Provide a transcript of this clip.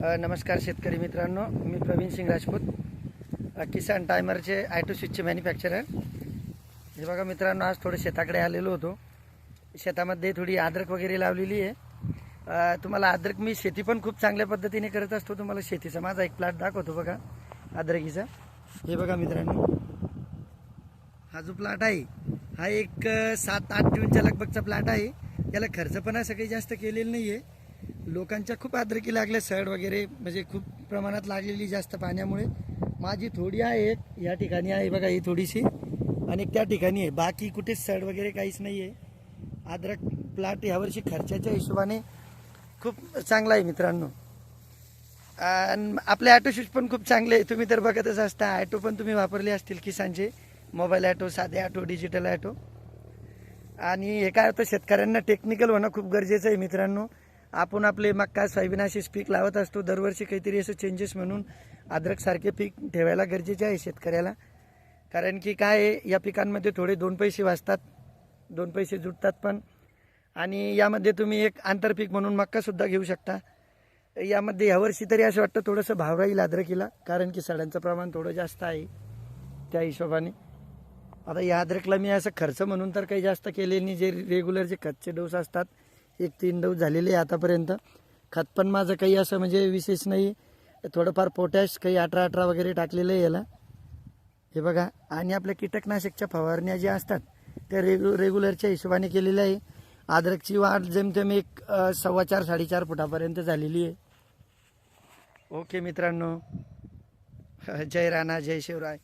नमस्कार शेतकरी मित्रांनो, मी प्रवीण सिंग राजपूत, किसान टायमरचे ॲटो स्विचचे मॅन्युफॅक्चरर. हे बघा मित्रांनो, आज थोडं शेताकडे आलेलो होतो. शेतामध्ये थोडी अद्रक वगैरे लावलेली आहे. तुम्हाला अद्रक मी शेती पण खूप चांगल्या पद्धतीने करत असतो. तुम्हाला शेतीचा माझा एक प्लॉट दाखवतो बघा अद्रकीचा. हे बघा मित्रांनो, हा जो प्लॉट आहे हा एक 7-8 जूनच्या लगभगचा प्लॉट आहे. याला खर्च पण असं काही जास्त केलेलं नाही आहे. लोकांच्या खूप अद्रकी लागल्या, सड वगैरे म्हणजे खूप प्रमाणात लागलेली जास्त पाण्यामुळे. माझी थोडी आहे, या ठिकाणी आहे बघा ही थोडीशी, आणि त्या ठिकाणी आहे. बाकी कुठेच सड वगैरे काहीच नाही आहे. अद्रक प्लॉट यावर्षी खर्चाच्या हिशोबाने खूप चांगला आहे मित्रांनो. आणि आपले ॲटो शूज पण खूप चांगले आहे. तुम्ही तर बघतच असता, ॲटो पण तुम्ही वापरले असतील किसानचे, मोबाईल ॲटो, साधे ॲटो, डिजिटल ॲटो. आणि हे काय होतं, शेतकऱ्यांना टेक्निकल होणं खूप गरजेचं आहे मित्रांनो. आपण आपले मक्का, सोयाबीन असे पीक लावत असतो. दरवर्षी काहीतरी असं चेंजेस म्हणून अद्रकसारखे पीक ठेवायला गरजेचे आहे शेतकऱ्याला. कारण की काय आहे, या पिकांमध्ये थोडे 2 पैसे वाचतात, 2 पैसे जुटतात पण. आणि यामध्ये तुम्ही एक आंतरपीक म्हणून मक्कासुद्धा घेऊ शकता. यामध्ये यावर्षी तरी असं वाटतं थोडंसं भाव राहील अद्रकीला, कारण की सड्यांचं प्रमाण थोडं जास्त आहे त्या हिशोबाने. आता या अद्रकला मी असं खर्च म्हणून तर काही जास्त केले नाही. जे रेग्युलर जे खतचे डोस असतात, 1-3 डोस झालेले आहे आतापर्यंत. खत पण माझं काही असं म्हणजे विशेष नाही. थोडंफार पोटॅश, काही 18-18 वगैरे टाकलेलं आहे याला. हे बघा. आणि आपल्या कीटकनाशकच्या फवारण्या ज्या असतात त्या रेग्युलरच्या हिशोबाने केलेल्या आहे. अद्रकची वाढ जेमतेम एक 4.25-4.5 फुटापर्यंत झालेली आहे. ओके मित्रांनो, जय राणा, जय शिवराय.